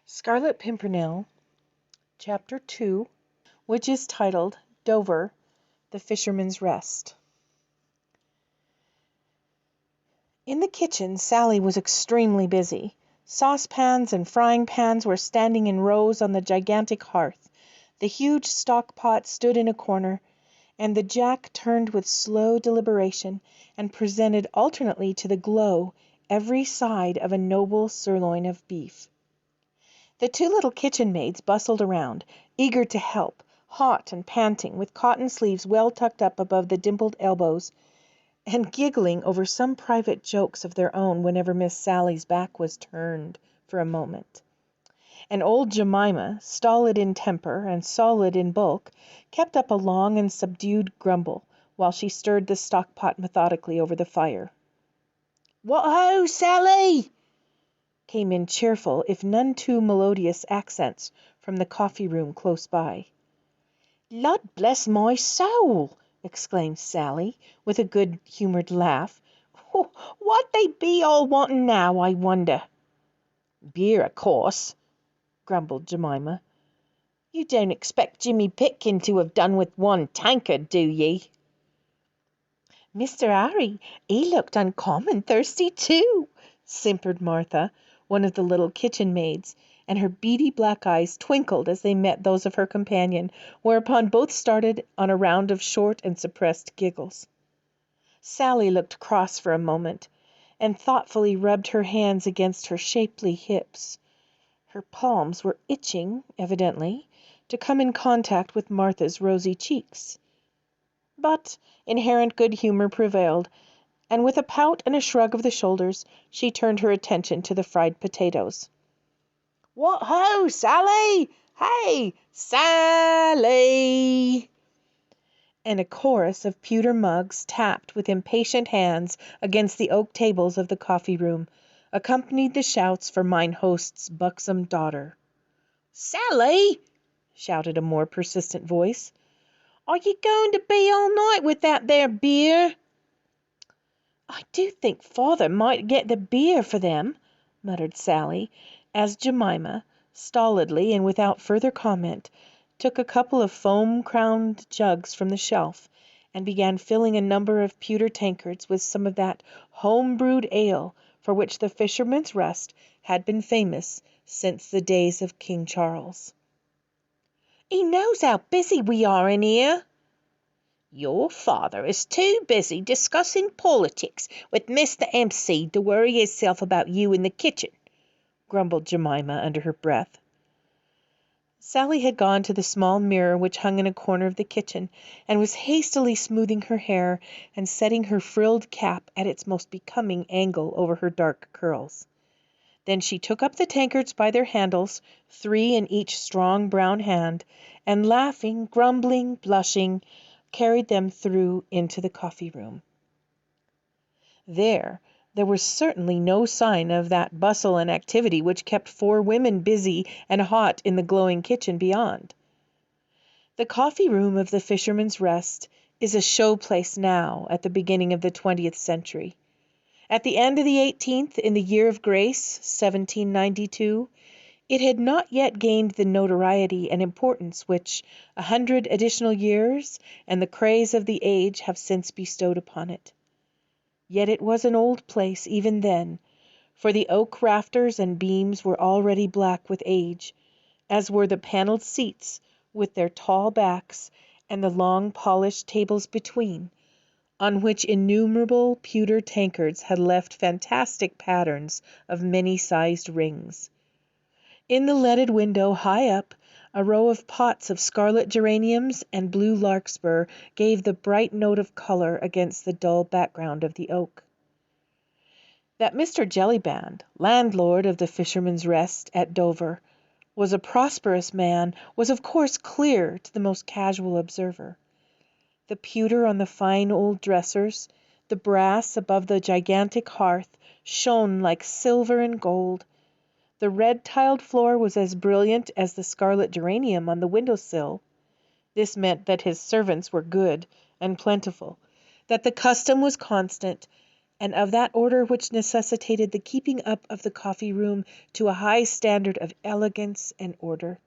Scarlet Pimpernel, Chapter 2, which is titled Dover, the Fisherman's Rest. In the kitchen, Sally was extremely busy. Saucepans and frying pans were standing in rows on the gigantic hearth. The huge stock pot stood in a corner, and the jack turned with slow deliberation and presented alternately to the glow every side of a noble sirloin of beef. The two little kitchen maids bustled around, eager to help, hot and panting, with cotton sleeves well tucked up above the dimpled elbows, and giggling over some private jokes of their own whenever Miss Sally's back was turned for a moment. And old Jemima, stolid in temper and solid in bulk, kept up a long and subdued grumble while she stirred the stock pot methodically over the fire. "What ho, Sally!" came in cheerful, if none too melodious accents from the coffee-room close by. "Lud bless my soul!" exclaimed Sally, with a good-humoured laugh. "What they be all wanting now, I wonder?" "Beer, of course," grumbled Jemima. "You don't expect Jimmy Pitkin to have done with one tankard, do ye?" "Mr. Harry, he looked uncommon thirsty too," simpered Martha, one of the little kitchen maids, and her beady black eyes twinkled as they met those of her companion, whereupon both started on a round of short and suppressed giggles. Sally looked cross for a moment, and thoughtfully rubbed her hands against her shapely hips. Her palms were itching, evidently, to come in contact with Martha's rosy cheeks. But inherent good humour prevailed, and with a pout and a shrug of the shoulders, she turned her attention to the fried potatoes. "What ho, Sally! Hey, Sally!" And a chorus of pewter mugs tapped with impatient hands against the oak tables of the coffee-room, accompanied the shouts for mine host's buxom daughter. "Sally!" shouted a more persistent voice. "Are you going to be all night with that there beer?" "I do think father might get the beer for them," muttered Sally, as Jemima, stolidly and without further comment, took a couple of foam-crowned jugs from the shelf and began filling a number of pewter tankards with some of that home-brewed ale for which the Fisherman's Rest had been famous since the days of King Charles. "He knows how busy we are in here." "Your father is too busy discussing politics with Mr. MC to worry hisself about you in the kitchen," grumbled Jemima under her breath. Sally had gone to the small mirror which hung in a corner of the kitchen, and was hastily smoothing her hair and setting her frilled cap at its most becoming angle over her dark curls. Then she took up the tankards by their handles, 3 in each strong brown hand, and laughing, grumbling, blushing, carried them through into the coffee-room. There was certainly no sign of that bustle and activity which kept 4 women busy and hot in the glowing kitchen beyond. The coffee-room of the Fisherman's Rest is a show place now at the beginning of the 20th century. At the end of the 18th, in the year of grace, 1792, it had not yet gained the notoriety and importance which 100 additional years and the craze of the age have since bestowed upon it. Yet it was an old place even then, for the oak rafters and beams were already black with age, as were the panelled seats with their tall backs and the long polished tables between, on which innumerable pewter tankards had left fantastic patterns of many-sized rings. In the leaded window, high up, a row of pots of scarlet geraniums and blue larkspur gave the bright note of colour against the dull background of the oak. That Mr. Jellyband, landlord of the Fisherman's Rest at Dover, was a prosperous man was of course clear to the most casual observer. The pewter on the fine old dressers, the brass above the gigantic hearth, shone like silver and gold. The red-tiled floor was as brilliant as the scarlet geranium on the window-sill. This meant that his servants were good and plentiful, that the custom was constant, and of that order which necessitated the keeping up of the coffee-room to a high standard of elegance and order.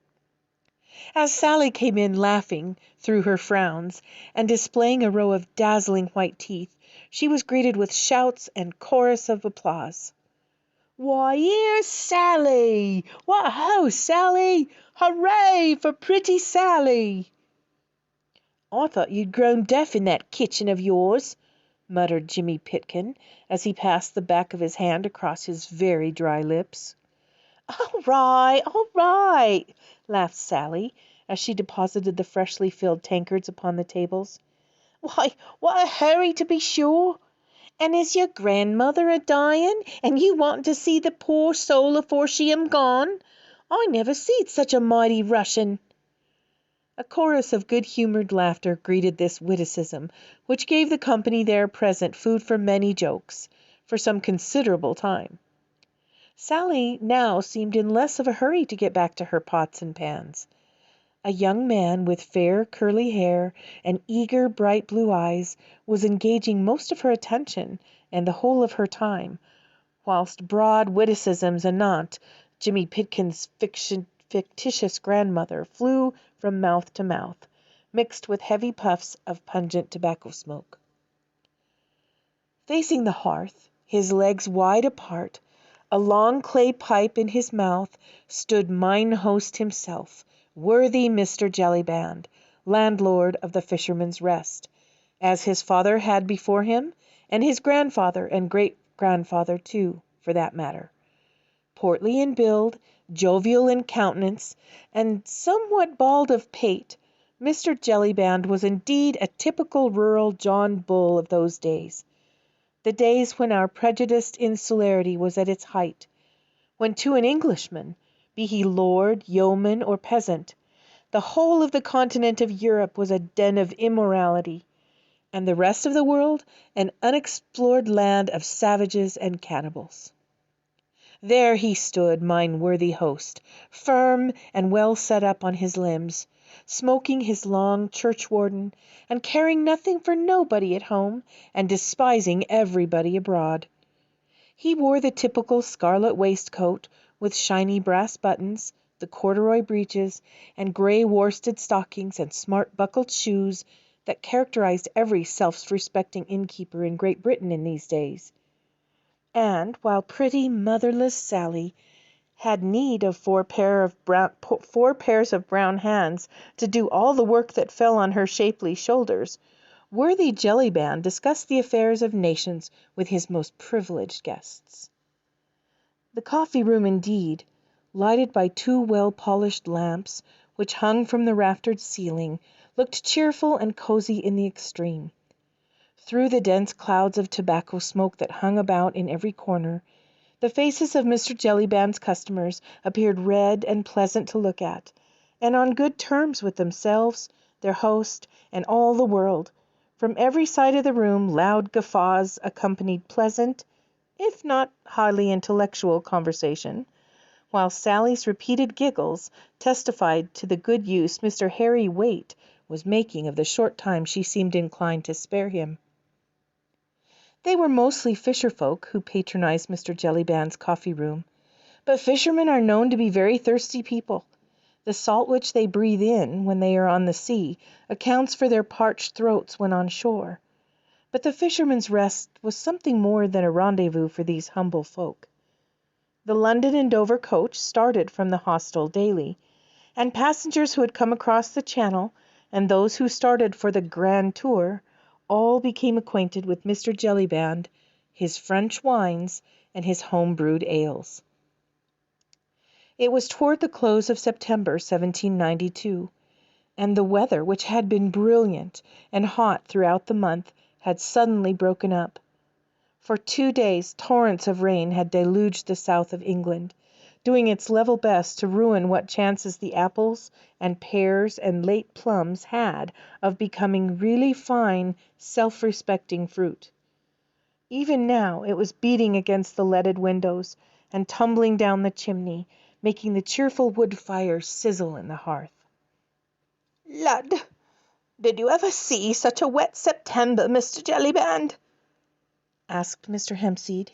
As Sally came in laughing through her frowns, and displaying a row of dazzling white teeth, she was greeted with shouts and chorus of applause. "Why, here's Sally! What ho, Sally! Hooray for pretty Sally!" "I thought you'd grown deaf in that kitchen of yours," muttered Jimmy Pitkin, as he passed the back of his hand across his very dry lips. All right," laughed Sally, as she deposited the freshly filled tankards upon the tables. "Why, what a hurry, to be sure! And is your grandmother a dying, and you wanting to see the poor soul afore she am gone? I never seed such a mighty rushin'." A chorus of good-humoured laughter greeted this witticism, which gave the company there present food for many jokes, for some considerable time. Sally now seemed in less of a hurry to get back to her pots and pans. A young man with fair curly hair and eager bright blue eyes was engaging most of her attention and the whole of her time, whilst broad witticisms anent Jimmy Pitkin's fictitious grandmother flew from mouth to mouth, mixed with heavy puffs of pungent tobacco smoke. Facing the hearth, his legs wide apart, a long clay pipe in his mouth, stood mine host himself, worthy Mr. Jellyband, landlord of the Fisherman's Rest, as his father had before him, and his grandfather and great-grandfather too, for that matter. Portly in build, jovial in countenance, and somewhat bald of pate, Mr. Jellyband was indeed a typical rural John Bull of those days. The days when our prejudiced insularity was at its height, when to an Englishman, be he lord, yeoman, or peasant, the whole of the continent of Europe was a den of immorality, and the rest of the world an unexplored land of savages and cannibals. There he stood, mine worthy host, firm and well set up on his limbs, smoking his long churchwarden, and caring nothing for nobody at home, and despising everybody abroad. He wore the typical scarlet waistcoat with shiny brass buttons, the corduroy breeches, and grey worsted stockings and smart buckled shoes that characterized every self-respecting innkeeper in Great Britain in these days. And while pretty motherless Sally had need of four pairs of brown hands to do all the work that fell on her shapely shoulders, worthy Jellyband discussed the affairs of nations with his most privileged guests. The coffee-room, indeed, lighted by two well-polished lamps, which hung from the raftered ceiling, looked cheerful and cosy in the extreme. Through the dense clouds of tobacco smoke that hung about in every corner, the faces of Mr. Jellyband's customers appeared red and pleasant to look at, and on good terms with themselves, their host, and all the world. From every side of the room loud guffaws accompanied pleasant, if not highly intellectual, conversation, while Sally's repeated giggles testified to the good use Mr. Harry Waite was making of the short time she seemed inclined to spare him. They were mostly fisher folk who patronized Mr. Jellyband's coffee-room, but fishermen are known to be very thirsty people. The salt which they breathe in when they are on the sea accounts for their parched throats when on shore. But the Fisherman's Rest was something more than a rendezvous for these humble folk. The London and Dover coach started from the hostel daily, and passengers who had come across the Channel, and those who started for the grand tour, all became acquainted with Mr. Jellyband, his French wines, and his home-brewed ales. It was toward the close of September 1792, and the weather, which had been brilliant and hot throughout the month, had suddenly broken up. For 2 days torrents of rain had deluged the south of England, doing its level best to ruin what chances the apples and pears and late plums had of becoming really fine, self-respecting fruit. Even now it was beating against the leaded windows and tumbling down the chimney, making the cheerful wood fire sizzle in the hearth. "Lud! Did you ever see such a wet September, Mr. Jellyband?" asked Mr. Hempseed.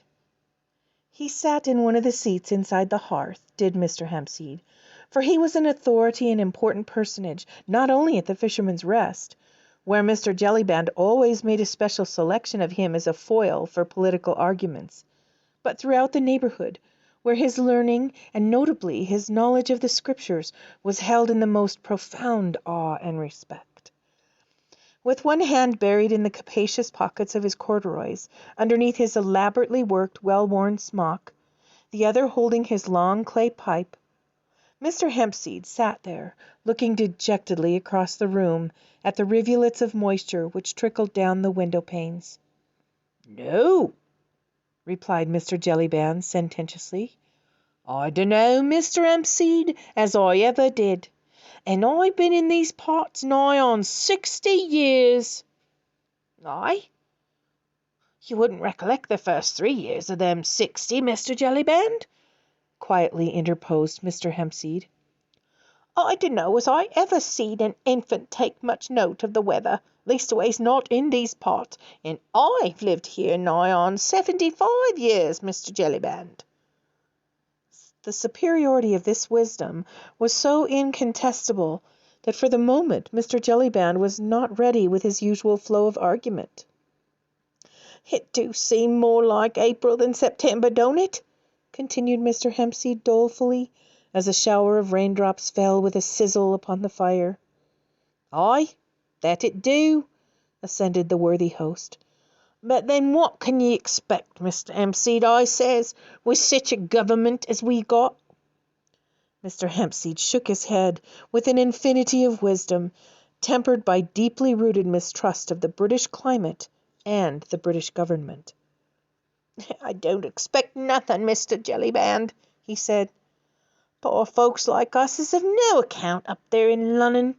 He sat in one of the seats inside the hearth, did Mr. Hempseed, for he was an authority and important personage, not only at the Fisherman's Rest, where Mr. Jellyband always made a special selection of him as a foil for political arguments, but throughout the neighborhood, where his learning, and notably his knowledge of the Scriptures, was held in the most profound awe and respect. With one hand buried in the capacious pockets of his corduroys, underneath his elaborately worked, well-worn smock, the other holding his long clay pipe, Mr. Hempseed sat there, looking dejectedly across the room at the rivulets of moisture which trickled down the window-panes. "No," replied Mr. Jellyband sententiously. "I dunno, Mr. Hempseed, as I ever did. And I been in these parts nigh on 60 years. "Aye? You wouldn't recollect the first 3 years of them 60, Mr. Jellyband?" quietly interposed Mr. Hempseed. "I dunno as I ever seed an infant take much note of the weather, leastways not in these parts, and I've lived here nigh on 75 years, Mr. Jellyband." The superiority of this wisdom was so incontestable that for the moment Mr. Jellyband was not ready with his usual flow of argument. "It do seem more like April than September, don't it?" continued Mr. Hempseed dolefully, as a shower of raindrops fell with a sizzle upon the fire. "Aye, that it do," assented the worthy host. "But then what can ye expect, Mr. Hempseed, I says, with sich a government as we got?" Mr. Hempseed shook his head with an infinity of wisdom, tempered by deeply rooted mistrust of the British climate and the British government. "I don't expect nothing, Mr. Jellyband," he said. "Poor folks like us is of no account up there in Lunnon.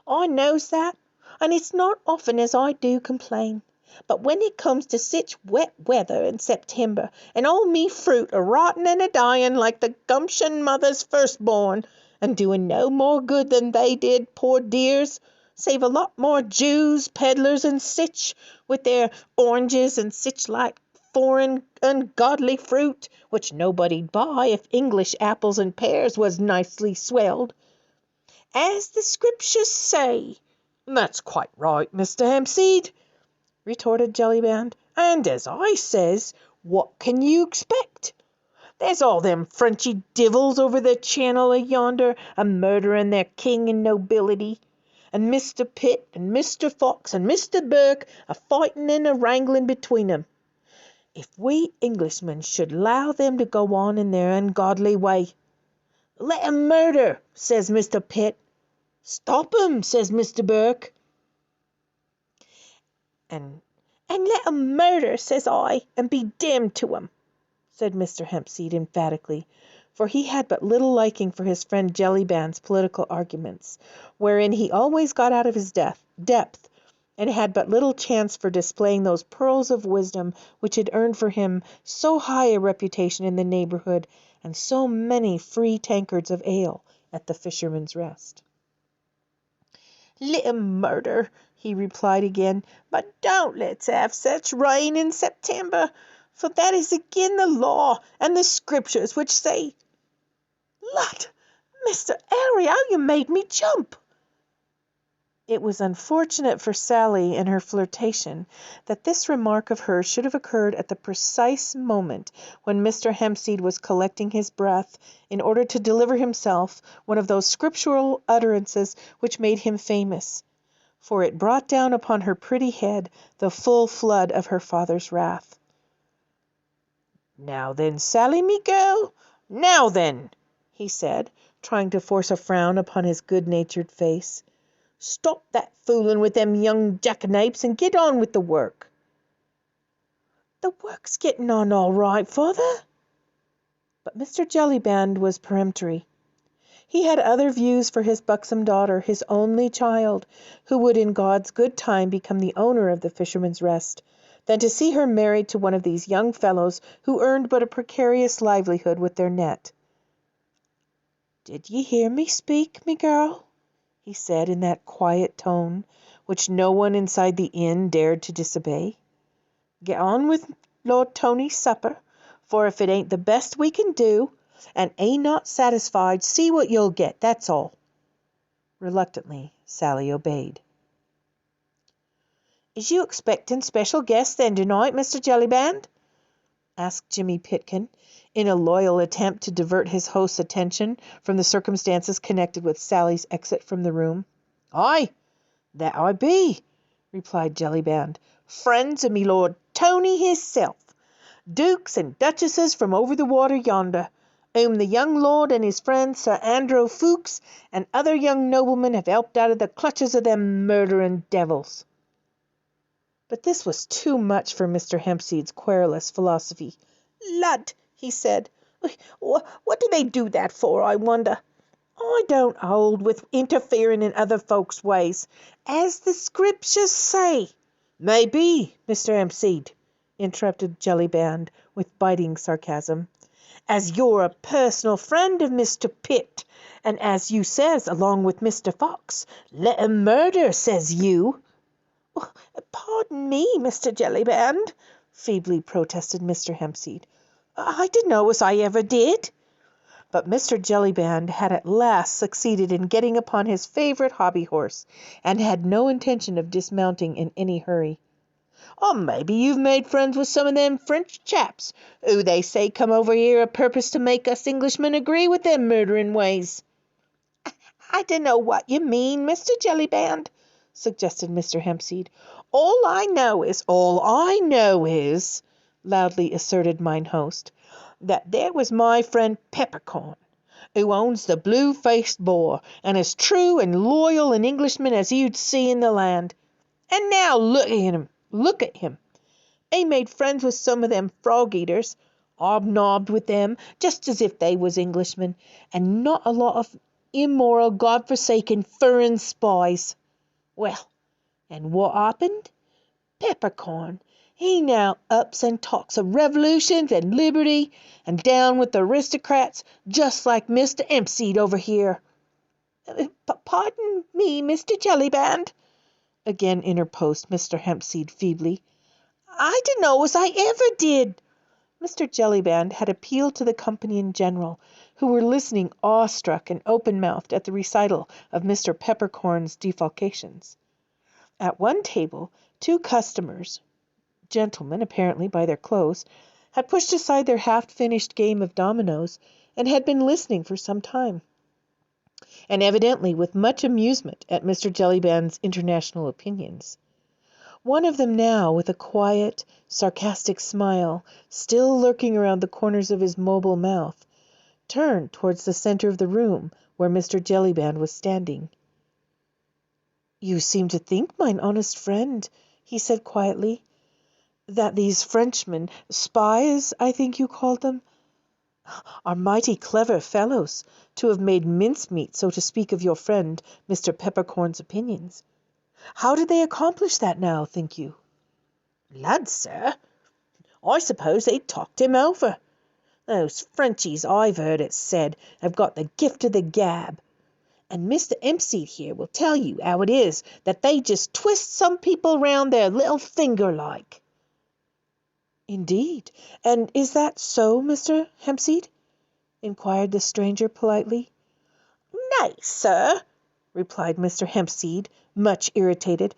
I knows that, and it's not often as I do complain. But when it comes to sich wet weather in September, and all me fruit a rotting and a dying like the gumption mother's firstborn, and doing no more good than they did, poor dears, save a lot more Jews, peddlers, and sich, with their oranges and sich like foreign ungodly fruit, which nobody'd buy if English apples and pears was nicely swelled. As the Scriptures say—" "That's quite right, Mr. Hempseed," retorted Jellyband. "And as I says, what can you expect? There's all them Frenchy divils over the channel yonder a murdering their king and nobility, and Mr. Pitt and Mr. Fox and Mr. Burke a fighting and a wrangling between 'em. If we Englishmen should allow them to go on in their ungodly way, 'Let 'em murder,' says Mr. Pitt. 'Stop 'em,' says Mr. Burke. And let 'em murder, says I, and be damned to 'em," said Mr. Hempseed emphatically, for he had but little liking for his friend Jellyband's political arguments, wherein he always got out of his depth, and had but little chance for displaying those pearls of wisdom which had earned for him so high a reputation in the neighborhood and so many free tankards of ale at the Fisherman's Rest. "Let 'em murder," he replied again, "but don't let's have such rain in September, for that is agin the law and the Scriptures, which say—" "Lud, Mr. Harry, how you made me jump!" It was unfortunate for Sally in her flirtation that this remark of hers should have occurred at the precise moment when Mr. Hempseed was collecting his breath in order to deliver himself one of those scriptural utterances which made him famous, for it brought down upon her pretty head the full flood of her father's wrath. "Now then, Sally, me girl, now then," he said, trying to force a frown upon his good-natured face. "Stop that fooling with them young jackanapes and get on with the work." "The work's getting on all right, father." But Mr. Jellyband was peremptory. He had other views for his buxom daughter, his only child, who would in God's good time become the owner of the Fisherman's Rest, than to see her married to one of these young fellows who earned but a precarious livelihood with their net. "Did ye hear me speak, me girl?" he said in that quiet tone which no one inside the inn dared to disobey. Get on with Lord Tony's supper, for if it ain't the best we can do, and ain't not satisfied, see what you'll get, that's all." Reluctantly, Sally obeyed. "Is you expectin' special guests then tonight, Mr. Jellyband?" asked Jimmy Pitkin, in a loyal attempt to divert his host's attention from the circumstances connected with Sally's exit from the room. "Aye, that I be," replied Jellyband. "Friends of me Lord Tony hisself, dukes and duchesses from over the water yonder, whom the young lord and his friend Sir Andrew Ffoulkes and other young noblemen have helped out of the clutches of them murdering devils." But this was too much for Mr. Hempseed's querulous philosophy. "Lud!" he said. "What do they do that for, I wonder? I don't hold with interfering in other folks' ways, as the Scriptures say." "Maybe, Mr. Hempseed," interrupted Jellyband with biting sarcasm, "as you're a personal friend of Mr. Pitt, and as you says, along with Mr. Fox, let 'em murder, says you." "Pardon me, Mr. Jellyband," feebly protested Mr. Hempseed. "I didn't know as I ever did." But Mr. Jellyband had at last succeeded in getting upon his favourite hobby horse, and had no intention of dismounting in any hurry. "Maybe you've made friends with some of them French chaps, who they say come over here a purpose to make us Englishmen agree with them murdering ways." "I dunno what you mean, Mr. Jellyband," suggested Mr. Hempseed. All I know is," loudly asserted mine host, "that there was my friend Peppercorn, who owns the blue-faced boar, and as true and loyal an Englishman as you'd see in the land. And now look at him. He made friends with some of them frog-eaters, hobnobbed with them just as if they was Englishmen, and not a lot of immoral, God-forsaken, furrin spies. Well, and what happened? Peppercorn, he now ups and talks of revolutions and liberty, and down with the aristocrats, just like Mr. Hempseed over here." "Pardon me, Mr. Jellyband," again interposed Mr. Hempseed feebly. "I dunno as I ever did." Mr. Jellyband had appealed to the company in general, who were listening awestruck and open-mouthed at the recital of Mr. Peppercorn's defalcations. At one table, two customers, gentlemen apparently by their clothes, had pushed aside their half-finished game of dominoes, and had been listening for some time, and evidently with much amusement at Mr. Jellyband's international opinions. One of them now, with a quiet, sarcastic smile still lurking around the corners of his mobile mouth, turned towards the centre of the room where Mr. Jellyband was standing. "You seem to think, mine honest friend," he said quietly, "that these Frenchmen, spies I think you called them, are mighty clever fellows to have made mincemeat, so to speak, of your friend Mr. Peppercorn's opinions. How did they accomplish that now, think you?" "Lud, sir, I suppose they talked him over. Those Frenchies, I've heard it said, have got the gift of the gab. And Mr. Hempseed here will tell you how it is that they just twist some people round their little finger like." "Indeed, and is that so, Mr. Hempseed?" inquired the stranger politely. "Nay, sir," replied Mr. Hempseed, much irritated,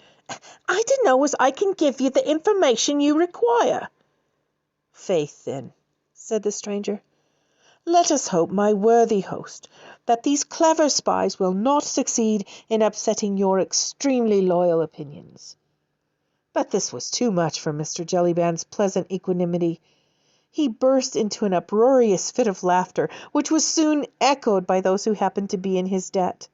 "I dunno as I can give you the information you require." "Faith, then," said the stranger, "let us hope, my worthy host, that these clever spies will not succeed in upsetting your extremely loyal opinions." But this was too much for Mr. Jellyband's pleasant equanimity. He burst into an uproarious fit of laughter, which was soon echoed by those who happened to be in his debt.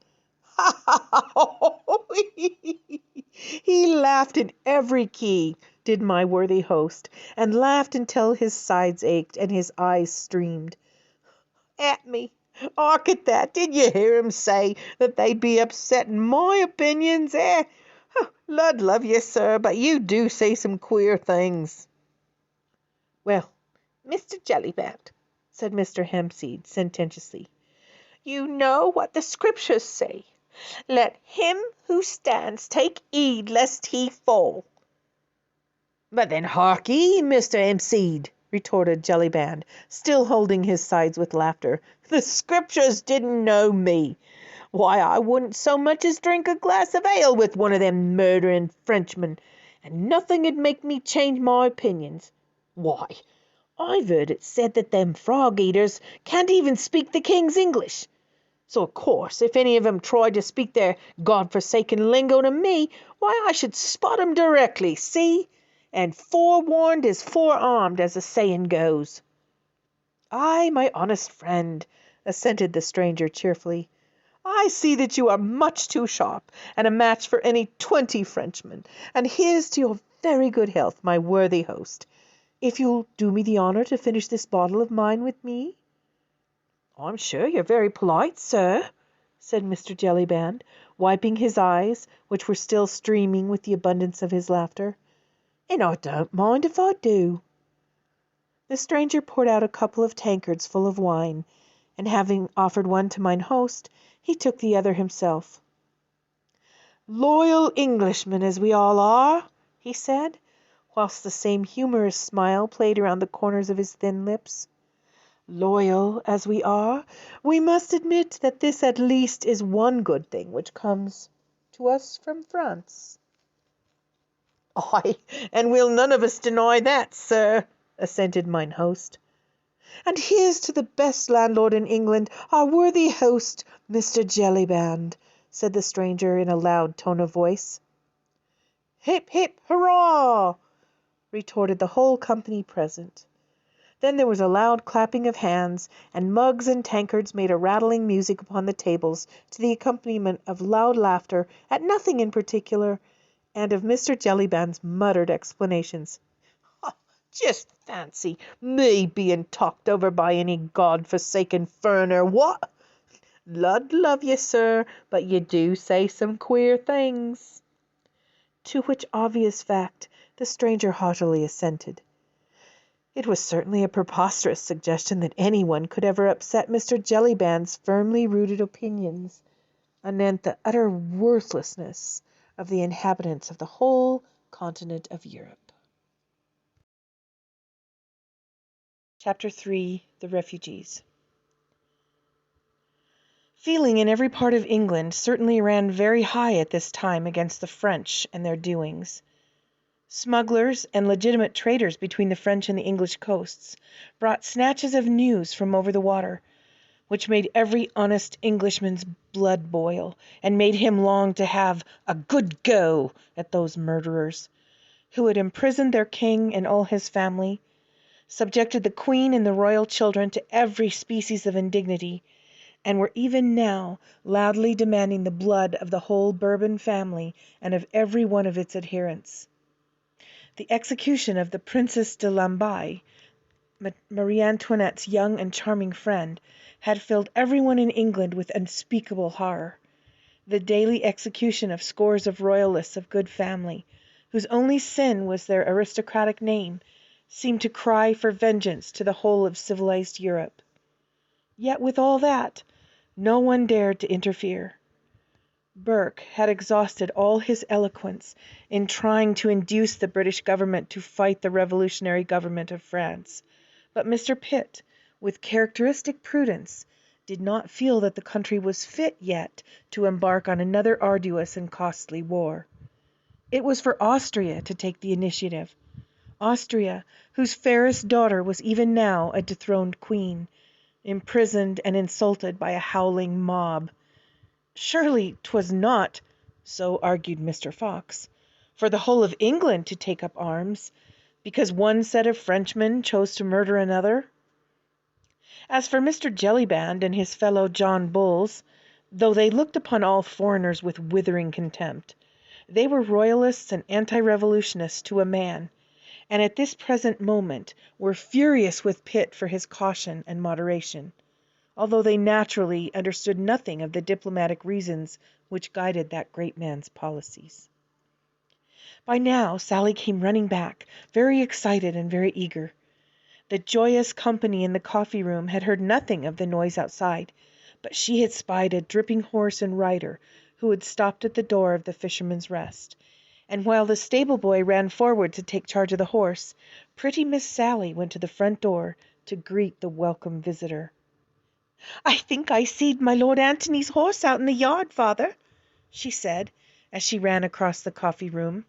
He laughed in every key, did my worthy host, and laughed until his sides ached and his eyes streamed. "At me! Hark at that! Did you hear him say that they'd be upsetting my opinions, eh? Lud love you, sir, but you do say some queer things." "Well, Mr. Jellyband," said Mr. Hempseed sententiously, "you know what the Scriptures say. Let him who stands take heed lest he fall." But then harkee, Mr. Hempseed, retorted Jellyband, still holding his sides with laughter. The Scriptures didn't know me. Why, I wouldn't so much as drink a glass of ale with one of them murdering Frenchmen, and nothing'd make me change my opinions. Why, I've heard it said that them frog-eaters can't even speak the king's English. So, of course, if any of 'em tried to speak their God-forsaken lingo to me, why, I should spot 'em directly, see? And forewarned is forearmed, as the saying goes. Ay, my honest friend, assented the stranger cheerfully. I see that you are much too sharp, and a match for any 20 Frenchmen. And here's to your very good health, my worthy host. If you'll do me the honour to finish this bottle of mine with me. I'm sure you're very polite, sir, said Mr. Jellyband, wiping his eyes, which were still streaming with the abundance of his laughter. And I don't mind if I do. The stranger poured out a couple of tankards full of wine, and having offered one to mine host, he took the other himself. Loyal Englishmen as we all are, he said, whilst the same humorous smile played around the corners of his thin lips. Loyal as we are, we must admit that this at least is one good thing which comes to us from France. Ay, and we'll none of us deny that, sir, assented mine host. And here's to the best landlord in England, our worthy host, Mr. Jellyband, said the stranger in a loud tone of voice. Hip, hip, hurrah! retorted the whole company present. Then there was a loud clapping of hands, and mugs and tankards made a rattling music upon the tables to the accompaniment of loud laughter at nothing in particular, and of Mr. Jellyband's muttered explanations. Just fancy me being talked over by any God-forsaken foreigner, what? Lud love you, sir, but you do say some queer things. To which obvious fact the stranger haughtily assented. It was certainly a preposterous suggestion that anyone could ever upset Mr. Jellyband's firmly rooted opinions, anent the utter worthlessness of the inhabitants of the whole continent of Europe. Chapter 3. The Refugees. Feeling in every part of England certainly ran very high at this time against the French and their doings. Smugglers and legitimate traders between the French and the English coasts brought snatches of news from over the water, which made every honest Englishman's blood boil, and made him long to have a good go at those murderers, who had imprisoned their king and all his family, subjected the queen and the royal children to every species of indignity, and were even now loudly demanding the blood of the whole Bourbon family and of every one of its adherents. The execution of the Princess de Lamballe, Marie Antoinette's young and charming friend, had filled everyone in England with unspeakable horror. The daily execution of scores of royalists of good family, whose only sin was their aristocratic name, seemed to cry for vengeance to the whole of civilized Europe. Yet with all that, no one dared to interfere. Burke had exhausted all his eloquence in trying to induce the British government to fight the revolutionary government of France, but Mr. Pitt, with characteristic prudence, did not feel that the country was fit yet to embark on another arduous and costly war. It was for Austria to take the initiative. Austria, whose fairest daughter was even now a dethroned queen, imprisoned and insulted by a howling mob. Surely 'twas not, so argued Mr. Fox, for the whole of England to take up arms, because one set of Frenchmen chose to murder another. As for Mr. Jellyband and his fellow John Bulls, though they looked upon all foreigners with withering contempt, they were royalists and anti-revolutionists to a man, and at this present moment were furious with Pitt for his caution and moderation, although they naturally understood nothing of the diplomatic reasons which guided that great man's policies. By now Sally came running back, very excited and very eager. The joyous company in the coffee-room had heard nothing of the noise outside, but she had spied a dripping horse and rider who had stopped at the door of the Fisherman's Rest, and while the stable boy ran forward to take charge of the horse, pretty Miss Sally went to the front door to greet the welcome visitor. "I think I seed my Lord Antony's horse out in the yard, father," she said, as she ran across the coffee room.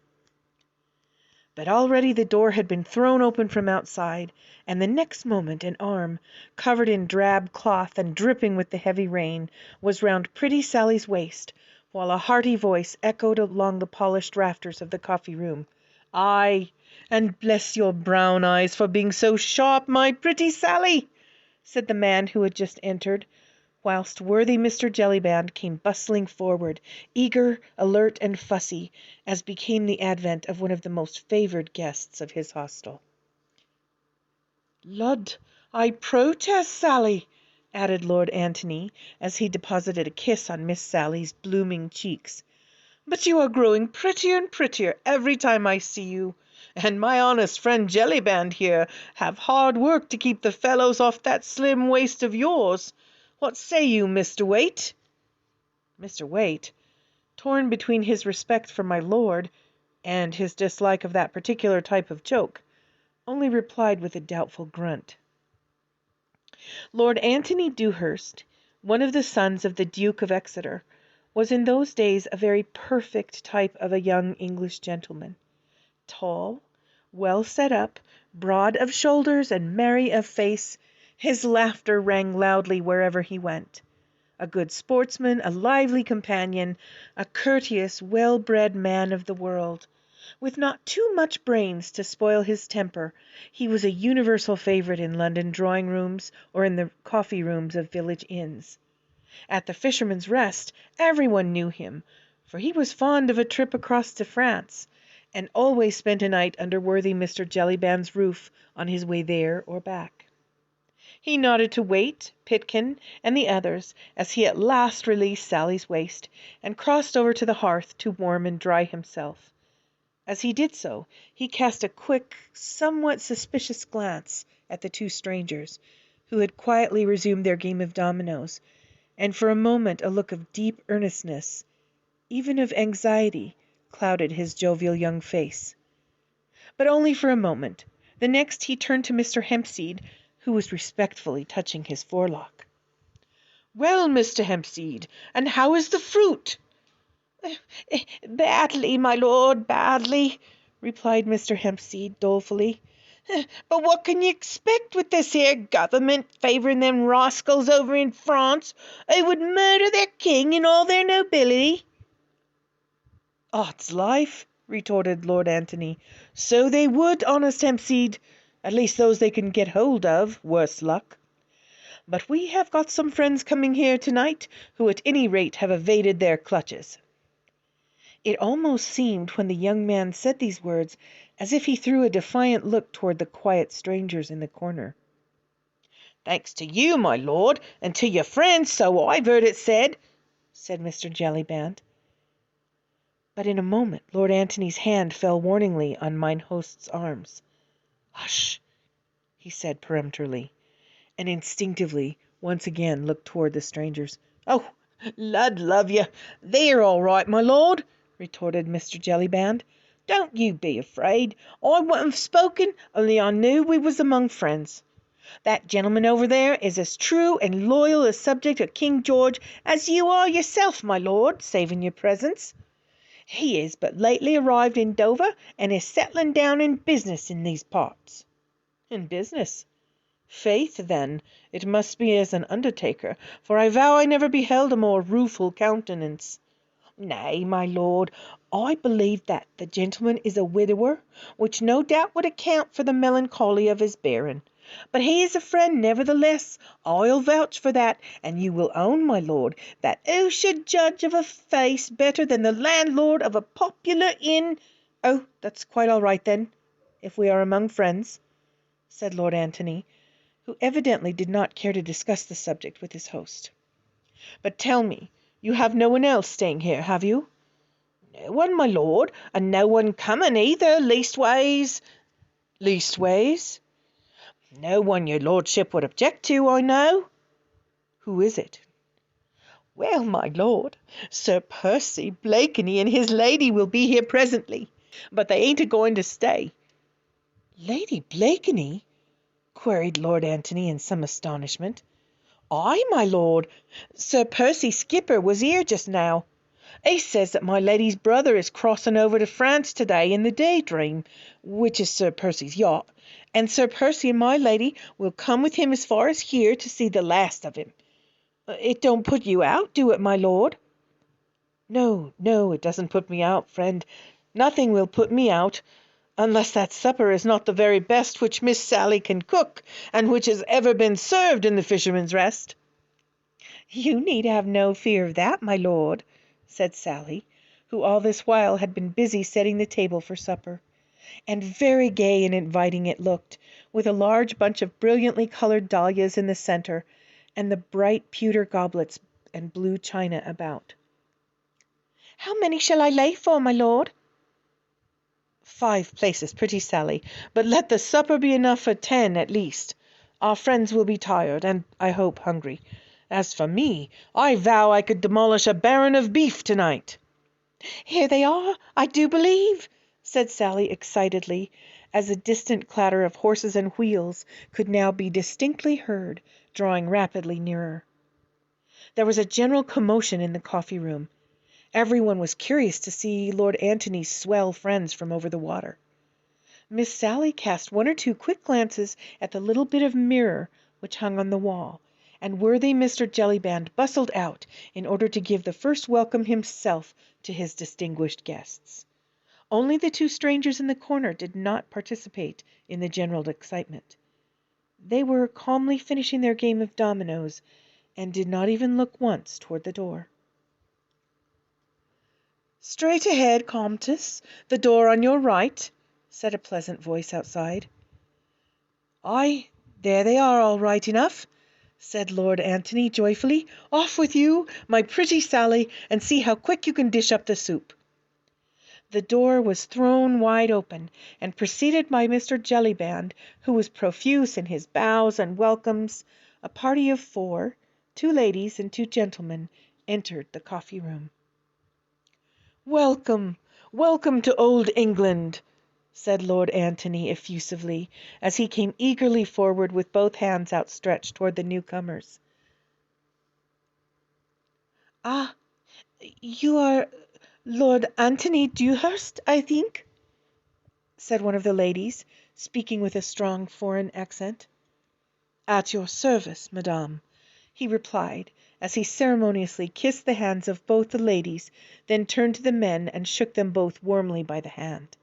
But already the door had been thrown open from outside, and the next moment an arm, covered in drab cloth and dripping with the heavy rain, was round pretty Sally's waist, while a hearty voice echoed along the polished rafters of the coffee room. "Aye, and bless your brown eyes for being so sharp, my pretty Sally," said the man who had just entered, whilst worthy Mr. Jellyband came bustling forward, eager, alert, and fussy, as became the advent of one of the most favoured guests of his hostel. "Lud, I protest, Sally," added Lord Antony, as he deposited a kiss on Miss Sally's blooming cheeks, "but you are growing prettier and prettier every time I see you, and my honest friend Jellyband here have hard work to keep the fellows off that slim waist of yours. What say you, Mr. Waite?" Mr. Waite, torn between his respect for my lord and his dislike of that particular type of joke, only replied with a doubtful grunt. Lord Antony Dewhurst, one of the sons of the Duke of Exeter, was in those days a very perfect type of a young English gentleman. Tall, well set up, broad of shoulders and merry of face, his laughter rang loudly wherever he went. A good sportsman, a lively companion, a courteous, well-bred man of the world, with not too much brains to spoil his temper, he was a universal favourite in London drawing-rooms or in the coffee-rooms of village inns. At the Fisherman's Rest everyone knew him, for he was fond of a trip across to France, and always spent a night under worthy Mr. Jellyband's roof on his way there or back. He nodded to Waite, Pitkin, and the others as he at last released Sally's waist, and crossed over to the hearth to warm and dry himself. As he did so, he cast a quick, somewhat suspicious glance at the two strangers, who had quietly resumed their game of dominoes, and for a moment a look of deep earnestness, even of anxiety, clouded his jovial young face. But only for a moment. The next he turned to Mr. Hempseed, who was respectfully touching his forelock. "Well, Mr. Hempseed, and how is the fruit?" "Badly, my lord, badly," replied Mr. Hempseed dolefully. "But what can you expect with this here government favouring them rascals over in France who would murder their king and all their nobility?" "Odds life," retorted Lord Antony, "so they would, honest Hempseed, at least those they can get hold of, worse luck. But we have got some friends coming here to-night who at any rate have evaded their clutches." It almost seemed, when the young man said these words, as if he threw a defiant look toward the quiet strangers in the corner. "Thanks to you, my lord, and to your friends, so I've heard it said," said Mr. Jellyband. But in a moment Lord Antony's hand fell warningly on mine host's arms. "Hush!" he said peremptorily, and instinctively once again looked toward the strangers. "Oh, Lud love you, they're all right, my lord," retorted Mr. Jellyband. "Don't you be afraid. I wouldn't have spoken, only I knew we was among friends. That gentleman over there is as true and loyal a subject of King George as you are yourself, my lord, saving your presence. He is but lately arrived in Dover, and is settling down in business in these parts." "In business? Faith, then, it must be as an undertaker, for I vow I never beheld a more rueful countenance." "Nay, my lord, I believe that the gentleman is a widower, which no doubt would account for the melancholy of his bearing. But he is a friend nevertheless, I'll vouch for that, and you will own, my lord, that who should judge of a face better than the landlord of a popular inn—" "Oh, that's quite all right then, if we are among friends," said Lord Antony, who evidently did not care to discuss the subject with his host. "But tell me, you have no one else staying here, have you?" "No one, my lord, and no one coming either, leastways—" "Leastways?" "No one your lordship would object to, I know." "Who is it?" Well, my lord, Sir Percy Blakeney and his lady will be here presently, but they ain't a-going to stay." "Lady Blakeney?" queried Lord Antony in some astonishment. "Ay, my lord. Sir Percy Skipper was here just now. He says that my lady's brother is crossing over to France today in the Daydream, which is Sir Percy's yacht, and Sir Percy and my lady will come with him as far as here to see the last of him. It don't put you out, do it, my lord?" "No, no, it doesn't put me out, friend. Nothing will put me out, unless that supper is not the very best which Miss Sally can cook, and which has ever been served in the Fisherman's Rest." "You need have no fear of that, my lord," said Sally, who all this while had been busy setting the table for supper. And very gay and inviting it looked, with a large bunch of brilliantly coloured dahlias in the centre, and the bright pewter goblets and blue china about. "How many shall I lay for, my lord?" "5 places, pretty Sally, but let the supper be enough for 10 at least. Our friends will be tired, and, I hope, hungry. As for me, I vow I could demolish a baron of beef to-night." "Here they are, I do believe," said Sally excitedly, as a distant clatter of horses and wheels could now be distinctly heard, drawing rapidly nearer. There was a general commotion in the coffee-room. Everyone was curious to see Lord Antony's swell friends from over the water. Miss Sally cast 1 or 2 quick glances at the little bit of mirror which hung on the wall, and worthy Mr. Jellyband bustled out in order to give the first welcome himself to his distinguished guests. Only the 2 strangers in the corner did not participate in the general excitement. They were calmly finishing their game of dominoes, and did not even look once toward the door. "Straight ahead, Comtesse. The door on your right," said a pleasant voice outside. "Ay, there they are all right enough," said Lord Antony joyfully. "Off with you, my pretty Sally, and see how quick you can dish up the soup." The door was thrown wide open, and preceded by Mr. Jellyband, who was profuse in his bows and welcomes, a party of 4, 2 ladies and 2 gentlemen, entered the coffee-room. "Welcome, welcome to old England," said Lord Antony effusively, as he came eagerly forward with both hands outstretched toward the newcomers. "Ah, you are Lord Antony Dewhurst, I think?" said one of the ladies, speaking with a strong foreign accent. "At your service, madame," he replied, as he ceremoniously kissed the hands of both the ladies, then turned to the men and shook them both warmly by the hand.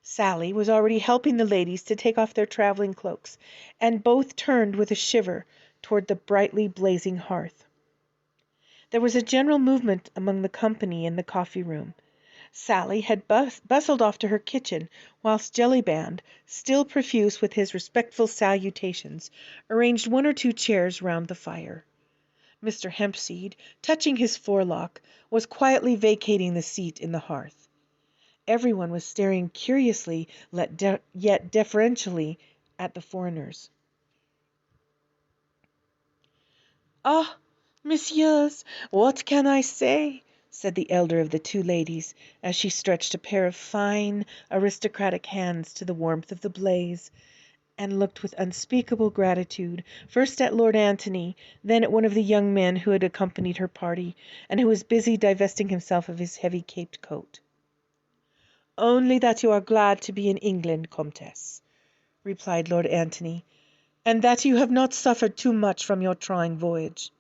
Sally was already helping the ladies to take off their travelling cloaks, and both turned with a shiver toward the brightly blazing hearth. There was a general movement among the company in the coffee-room. Sally had bustled off to her kitchen, whilst Jellyband, still profuse with his respectful salutations, arranged 1 or 2 chairs round the fire. Mr. Hempseed, touching his forelock, was quietly vacating the seat in the hearth. Everyone was staring curiously yet deferentially at the foreigners. "Ah, messieurs, what can I say?" said the elder of the 2 ladies, as she stretched a pair of fine, aristocratic hands to the warmth of the blaze, and looked with unspeakable gratitude, first at Lord Antony, then at one of the young men who had accompanied her party, and who was busy divesting himself of his heavy caped coat. "Only that you are glad to be in England, Comtesse," replied Lord Antony, "and that you have not suffered too much from your trying voyage."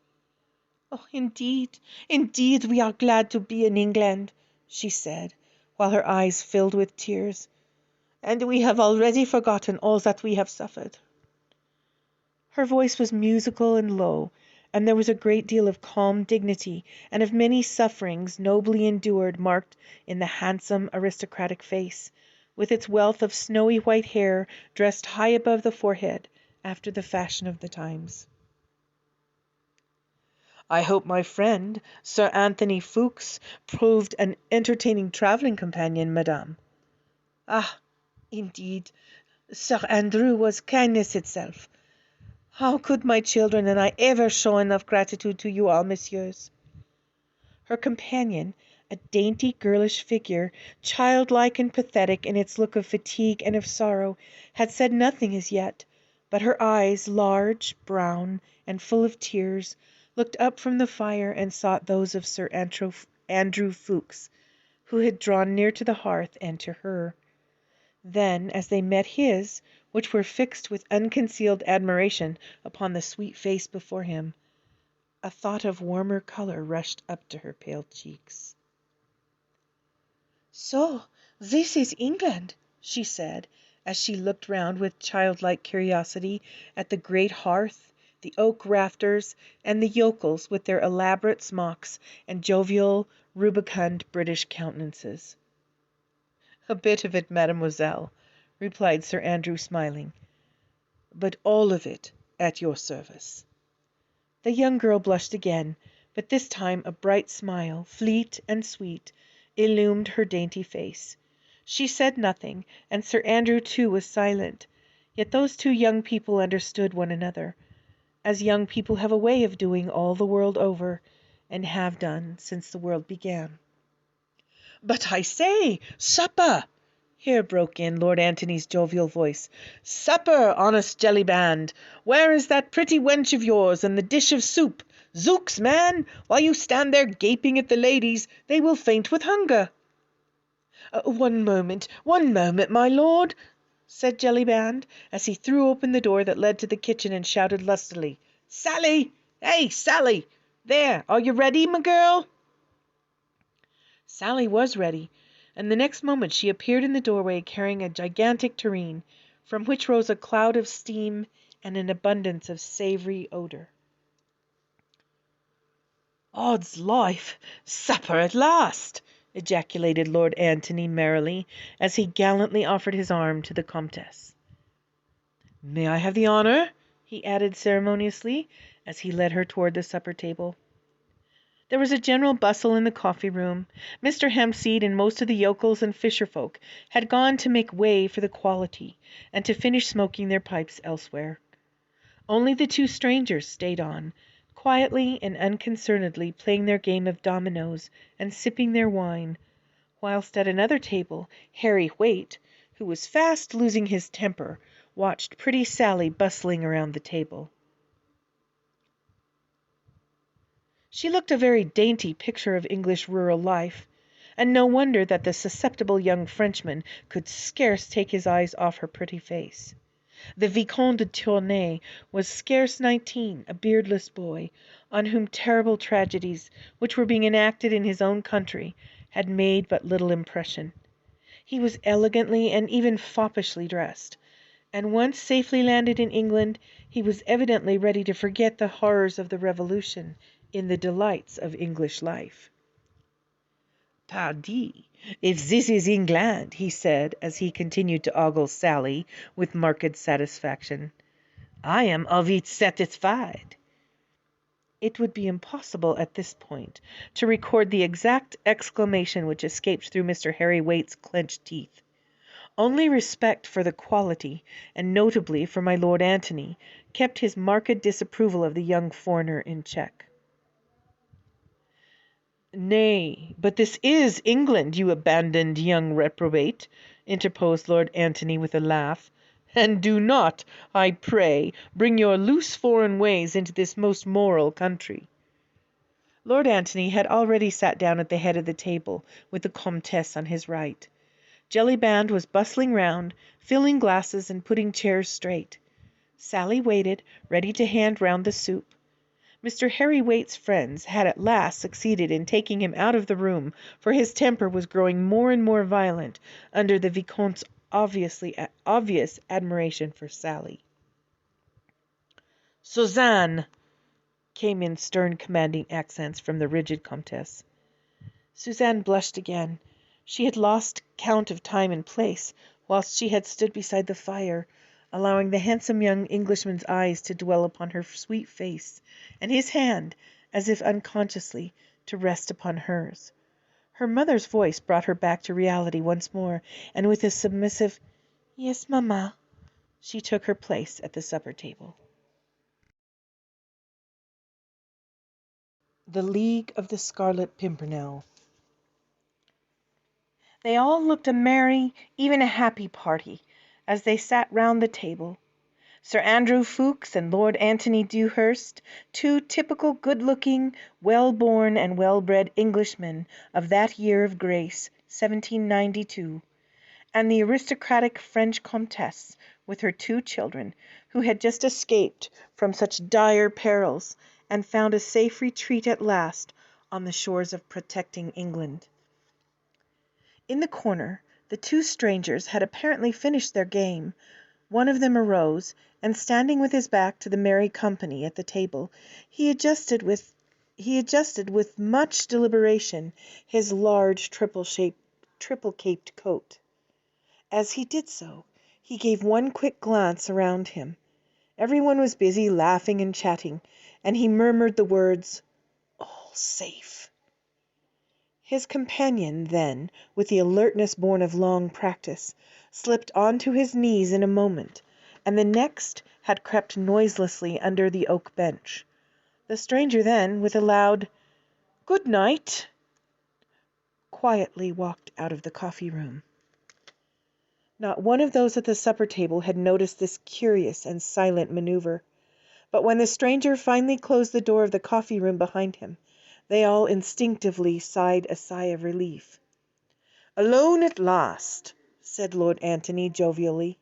"Oh, indeed, indeed, we are glad to be in England," she said, while her eyes filled with tears, "and we have already forgotten all that we have suffered." Her voice was musical and low, and there was a great deal of calm dignity and of many sufferings nobly endured marked in the handsome aristocratic face, with its wealth of snowy white hair dressed high above the forehead, after the fashion of the times. "I hope my friend, Sir Anthony Ffoulkes, proved an entertaining travelling companion, madame." "Ah, indeed, Sir Andrew was kindness itself. How could my children and I ever show enough gratitude to you all, messieurs?" Her companion, a dainty girlish figure, childlike and pathetic in its look of fatigue and of sorrow, had said nothing as yet, but her eyes, large, brown, and full of tears, looked up from the fire and sought those of Sir Andrew Ffoulkes, who had drawn near to the hearth and to her. Then, as they met his, which were fixed with unconcealed admiration upon the sweet face before him, a thought of warmer colour rushed up to her pale cheeks. "So this is England," she said, as she looked round with childlike curiosity at the great hearth, the oak rafters, and the yokels with their elaborate smocks and jovial, rubicund British countenances. "A bit of it, mademoiselle," replied Sir Andrew, smiling, "but all of it at your service." The young girl blushed again, but this time a bright smile, fleet and sweet, illumined her dainty face. She said nothing, and Sir Andrew too was silent, yet those two young people understood one another, as young people have a way of doing all the world over, and have done since the world began. "But I say, supper!" here broke in Lord Antony's jovial voice. "Supper, honest Jellyband! Where is that pretty wench of yours and the dish of soup? Zooks, man! While you stand there gaping at the ladies, they will faint with hunger." One moment, my lord," said Jellyband, as he threw open the door that led to the kitchen and shouted lustily, "Sally! Hey, Sally! There, are you ready, my girl?" Sally was ready, and the next moment she appeared in the doorway carrying a gigantic tureen, from which rose a cloud of steam and an abundance of savoury odour. "Odds life! Supper at last!" ejaculated Lord Antony merrily, as he gallantly offered his arm to the Comtesse. "May I have the honour?" he added ceremoniously, as he led her toward the supper table. There was a general bustle in the coffee room. Mr. Hempseed and most of the yokels and fisher folk had gone to make way for the quality, and to finish smoking their pipes elsewhere. Only the two strangers stayed on, quietly and unconcernedly playing their game of dominoes and sipping their wine, whilst at another table Harry Waite, who was fast losing his temper, watched pretty Sally bustling around the table. She looked a very dainty picture of English rural life, and no wonder that the susceptible young Frenchman could scarce take his eyes off her pretty face. The Vicomte de Tournay was scarce 19, a beardless boy, on whom terrible tragedies, which were being enacted in his own country, had made but little impression. He was elegantly and even foppishly dressed, and once safely landed in England, he was evidently ready to forget the horrors of the Revolution in the delights of English life. "Pardi, if this is England," he said, as he continued to ogle Sally with marked satisfaction, "I am of it satisfied." It would be impossible at this point to record the exact exclamation which escaped through Mr. Harry Waite's clenched teeth. Only respect for the quality, and notably for my Lord Antony, kept his marked disapproval of the young foreigner in check. "Nay, but this is England, you abandoned young reprobate," interposed Lord Antony with a laugh, "and do not, I pray, bring your loose foreign ways into this most moral country." Lord Antony had already sat down at the head of the table, with the Comtesse on his right. Jellyband was bustling round, filling glasses and putting chairs straight. Sally waited, ready to hand round the soup. Mr. Harry Waite's friends had at last succeeded in taking him out of the room, for his temper was growing more and more violent under the Vicomte's obvious admiration for Sally. "Suzanne!" came in stern commanding accents from the rigid Comtesse. Suzanne blushed again. She had lost count of time and place, whilst she had stood beside the fire, allowing the handsome young Englishman's eyes to dwell upon her sweet face, and his hand, as if unconsciously, to rest upon hers. Her mother's voice brought her back to reality once more, and with a submissive "Yes, mamma," she took her place at the supper table. The League of the Scarlet Pimpernel. They all looked a merry, even a happy party, as they sat round the table. Sir Andrew Ffoulkes and Lord Antony Dewhurst, two typical good-looking, well-born and well-bred Englishmen of that year of grace, 1792, and the aristocratic French Comtesse, with her two children, who had just escaped from such dire perils, and found a safe retreat at last on the shores of protecting England. In the corner the two strangers had apparently finished their game. One of them arose, and standing with his back to the merry company at the table, he adjusted with much deliberation his large triple-caped coat. As he did so, he gave one quick glance around him. Everyone was busy laughing and chatting, and he murmured the words, "All safe." His companion then, with the alertness born of long practice, slipped on to his knees in a moment, and the next had crept noiselessly under the oak bench. The stranger then, with a loud "Good night," quietly walked out of the coffee-room. Not one of those at the supper-table had noticed this curious and silent manoeuvre, but when the stranger finally closed the door of the coffee-room behind him, they all instinctively sighed a sigh of relief. "Alone at last," said Lord Antony jovially.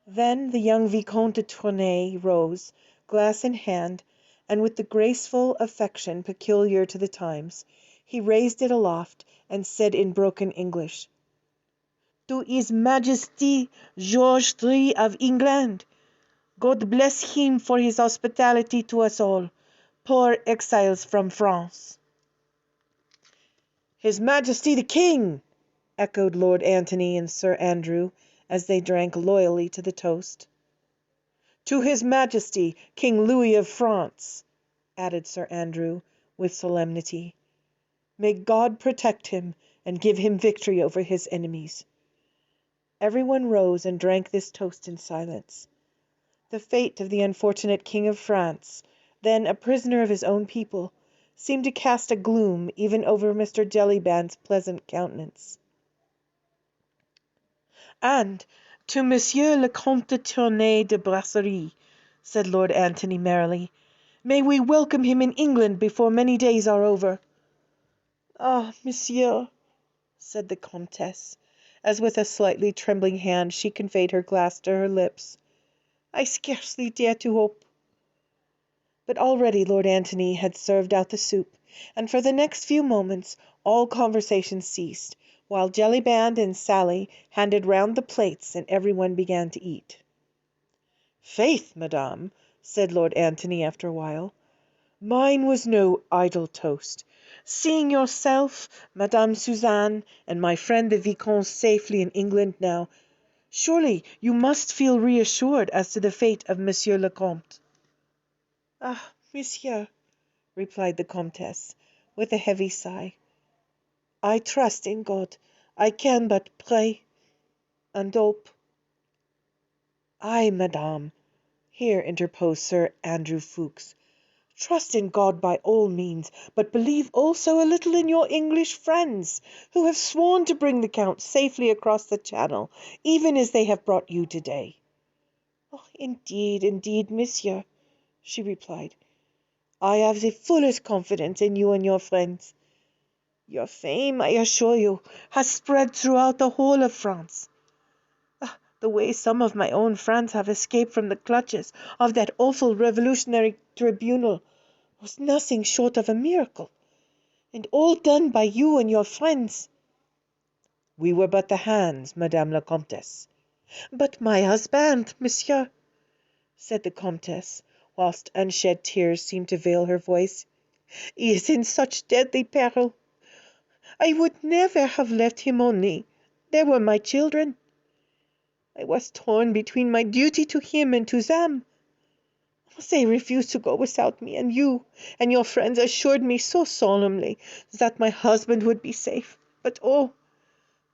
Then the young Vicomte de Tournay rose, glass in hand, and with the graceful affection peculiar to the times, he raised it aloft and said in broken English, "To His Majesty George III of England. God bless him for his hospitality to us all, poor exiles from France." "His Majesty the King!" echoed Lord Antony and Sir Andrew, as they drank loyally to the toast. "To His Majesty King Louis of France," added Sir Andrew, with solemnity. "May God protect him and give him victory over his enemies." Everyone rose and drank this toast in silence. The fate of the unfortunate King of France, then a prisoner of his own people, seemed to cast a gloom even over Mr. Jellyband's pleasant countenance. "And to Monsieur le Comte de Tournay de Brasserie," said Lord Antony merrily. "May we welcome him in England before many days are over." "Ah, monsieur," said the Comtesse, as with a slightly trembling hand she conveyed her glass to her lips, "I scarcely dare to hope." But already Lord Antony had served out the soup, and for the next few moments all conversation ceased, while Jellyband and Sally handed round the plates and everyone began to eat. "Faith, madame," said Lord Antony after a while, "mine was no idle toast. Seeing yourself, Madame Suzanne, and my friend the Vicomte safely in England now, surely you must feel reassured as to the fate of Monsieur le Comte." "Ah, monsieur," replied the Comtesse, with a heavy sigh, "I trust in God. I can but pray and hope." "Ay, madame," here interposed Sir Andrew Ffoulkes, "trust in God by all means, but believe also a little in your English friends, who have sworn to bring the Count safely across the Channel, even as they have brought you to-day." "Oh, indeed, indeed, monsieur," she replied, "I have the fullest confidence in you and your friends. Your fame, I assure you, has spread throughout the whole of France. Ah, the way some of my own friends have escaped from the clutches of that awful revolutionary tribunal was nothing short of a miracle, and all done by you and your friends." "We were but the hands, Madame la Comtesse." "But my husband, monsieur," said the Comtesse, whilst unshed tears seemed to veil her voice, "he is in such deadly peril. I would never have left him only there were my children. I was torn between my duty to him and to them. They refused to go without me, and you and your friends assured me so solemnly that my husband would be safe. But oh,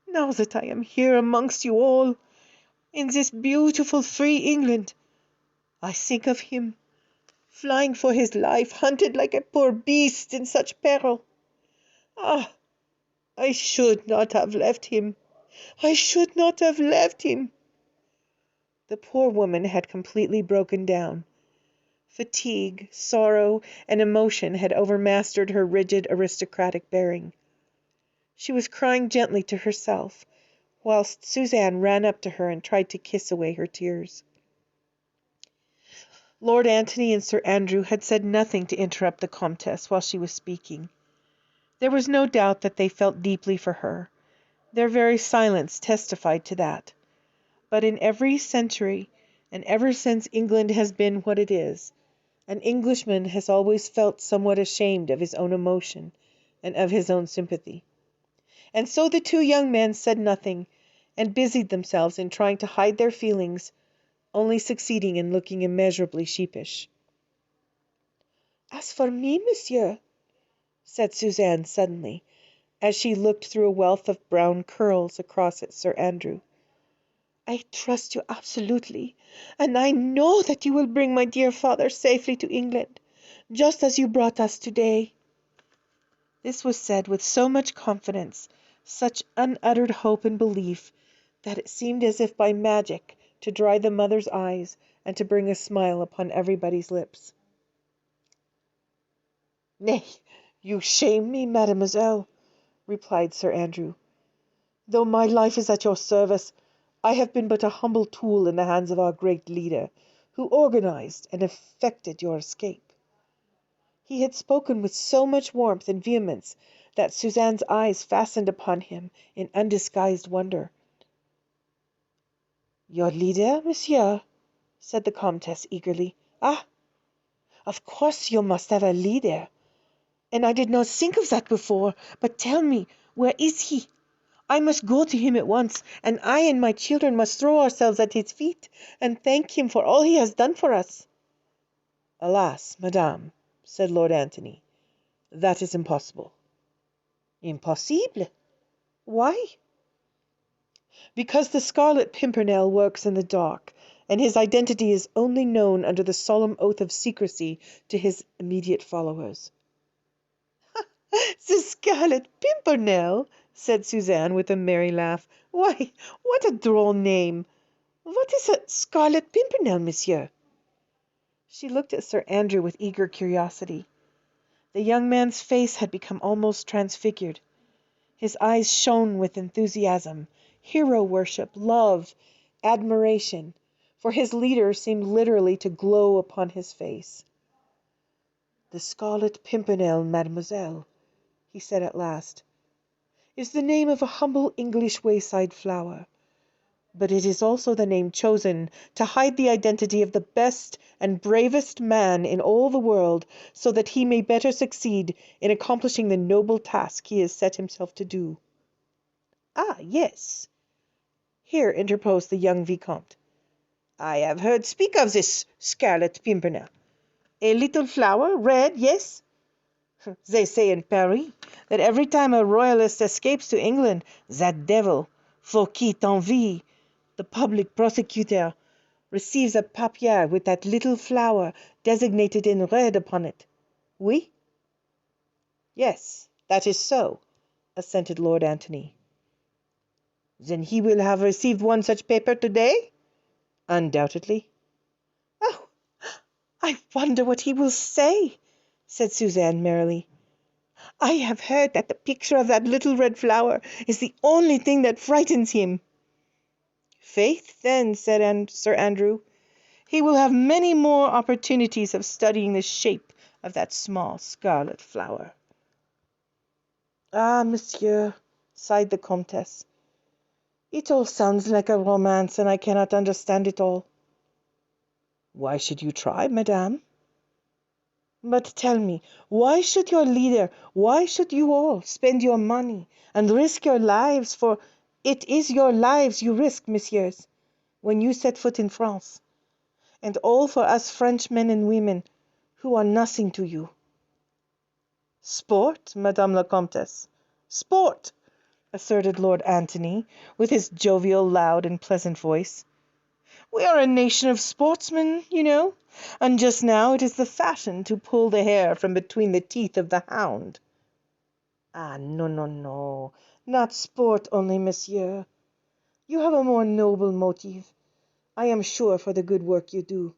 now that I am here amongst you all, in this beautiful free England, I think of him flying for his life, hunted like a poor beast in such peril. Ah, I should not have left him. I should not have left him." The poor woman had completely broken down. Fatigue, sorrow, and emotion had overmastered her rigid aristocratic bearing. She was crying gently to herself, whilst Suzanne ran up to her and tried to kiss away her tears. Lord Antony and Sir Andrew had said nothing to interrupt the Comtesse while she was speaking. There was no doubt that they felt deeply for her. Their very silence testified to that. But in every century, and ever since England has been what it is, an Englishman has always felt somewhat ashamed of his own emotion and of his own sympathy. And so the two young men said nothing, and busied themselves in trying to hide their feelings, only succeeding in looking immeasurably sheepish. "As for me, monsieur," said Suzanne suddenly, as she looked through a wealth of brown curls across at Sir Andrew, "I trust you absolutely, and I know that you will bring my dear father safely to England, just as you brought us today." This was said with so much confidence, such unuttered hope and belief, that it seemed as if by magic to dry the mother's eyes and to bring a smile upon everybody's lips. "Nay, you shame me, mademoiselle," replied Sir Andrew. "Though my life is at your service, I have been but a humble tool in the hands of our great leader, who organized and effected your escape." He had spoken with so much warmth and vehemence that Suzanne's eyes fastened upon him in undisguised wonder. "Your leader, monsieur?" said the Comtesse eagerly. "Ah, of course you must have a leader. And I did not think of that before. But tell me, where is he? I must go to him at once, and I and my children must throw ourselves at his feet and thank him for all he has done for us." "Alas, madame," said Lord Antony, "that is impossible." "Impossible? Why?" "Because the Scarlet Pimpernel works in the dark, and his identity is only known under the solemn oath of secrecy to his immediate followers." "The Scarlet Pimpernel!" said Suzanne with a merry laugh. "Why, what a droll name! What is a Scarlet Pimpernel, monsieur?" She looked at Sir Andrew with eager curiosity. The young man's face had become almost transfigured. His eyes shone with enthusiasm, hero worship, love, admiration, for his leader seemed literally to glow upon his face. "The Scarlet Pimpernel, mademoiselle," he said at last, "is the name of a humble English wayside flower, but it is also the name chosen to hide the identity of the best and bravest man in all the world, so that he may better succeed in accomplishing the noble task he has set himself to do." "Ah, yes," here interposed the young Vicomte. "I have heard speak of this Scarlet Pimpernel. A little flower, red, yes? They say in Paris that every time a royalist escapes to England, that devil, Fouquier Tinville, the public prosecutor, receives a papier with that little flower designated in red upon it. Oui?" "Yes, that is so," assented Lord Antony. "Then he will have received one such paper today?" "Undoubtedly." "Oh, I wonder what he will say," said Suzanne merrily. "I have heard that the picture of that little red flower is the only thing that frightens him." "Faith, then," said Sir Andrew, "he will have many more opportunities of studying the shape of that small scarlet flower." "Ah, monsieur," sighed the Comtesse, "it all sounds like a romance, and I cannot understand it all." "Why should you try, madame?" "But tell me, why should your leader, why should you all, spend your money and risk your lives, for it is your lives you risk, messieurs, when you set foot in France, and all for us French men and women, who are nothing to you?" "Sport, Madame la Comtesse, sport!" asserted Lord Antony, with his jovial, loud, and pleasant voice. "We are a nation of sportsmen, you know, And just now it is the fashion to pull the hair from between the teeth of the hound. Ah, no, no, no. Not sport only, monsieur. You have a more noble motive, I am sure, for the good work you do.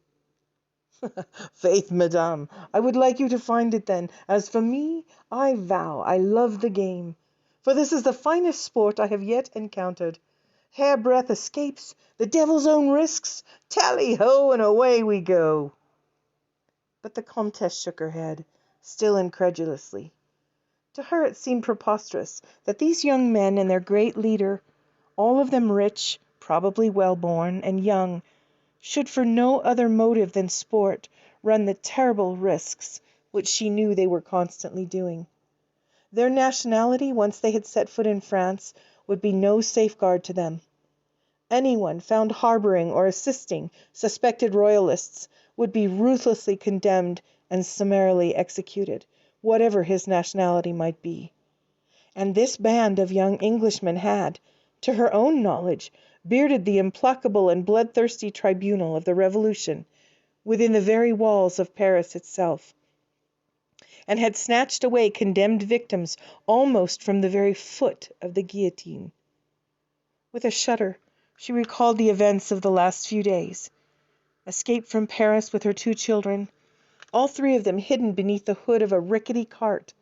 Faith, madame, I would like you to find it then. As for me, I vow I love the game, for this is the finest sport I have yet encountered. Hairbreadth escapes, the devil's own risks, tally-ho, and away we go. But the Comtesse shook her head, still incredulously. To her it seemed preposterous that these young men and their great leader, all of them rich, probably well-born, and young, should for no other motive than sport run the terrible risks which she knew they were constantly doing. Their nationality, once they had set foot in France, would be no safeguard to them. Anyone found harboring or assisting suspected royalists would be ruthlessly condemned and summarily executed, whatever his nationality might be. And this band of young Englishmen had, to her own knowledge, bearded the implacable and bloodthirsty tribunal of the Revolution within the very walls of Paris itself, and had snatched away condemned victims almost from the very foot of the guillotine. With a shudder, she recalled the events of the last few days. Escaped from Paris with her 2 children, all 3 of them hidden beneath the hood of a rickety cart,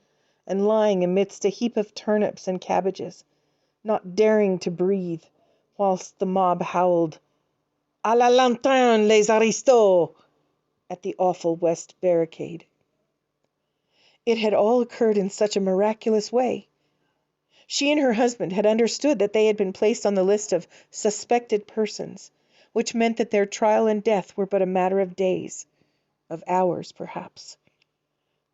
and lying amidst a heap of turnips and cabbages, not daring to breathe, whilst the mob howled, "À la lanterne, les aristos!" at the awful west barricade. It had all occurred in such a miraculous way. She and her husband had understood that they had been placed on the list of suspected persons, which meant that their trial and death were but a matter of days, of hours perhaps.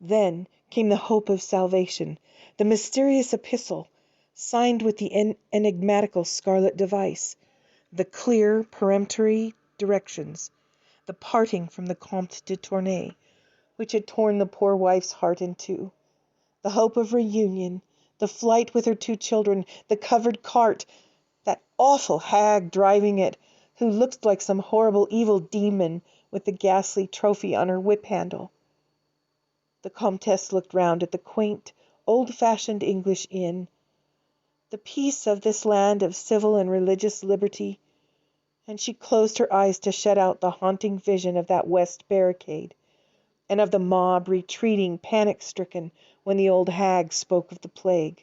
Then came the hope of salvation, the mysterious epistle, signed with the enigmatical scarlet device, the clear, peremptory directions, the parting from the Comte de Tournay, which had torn the poor wife's heart in 2, the hope of reunion, the flight with her 2 children, the covered cart, that awful hag driving it, who looked like some horrible evil demon with the ghastly trophy on her whip-handle. The Comtesse looked round at the quaint, old-fashioned English inn, the peace of this land of civil and religious liberty, and she closed her eyes to shut out the haunting vision of that west barricade, and of the mob retreating panic-stricken when the old hag spoke of the plague.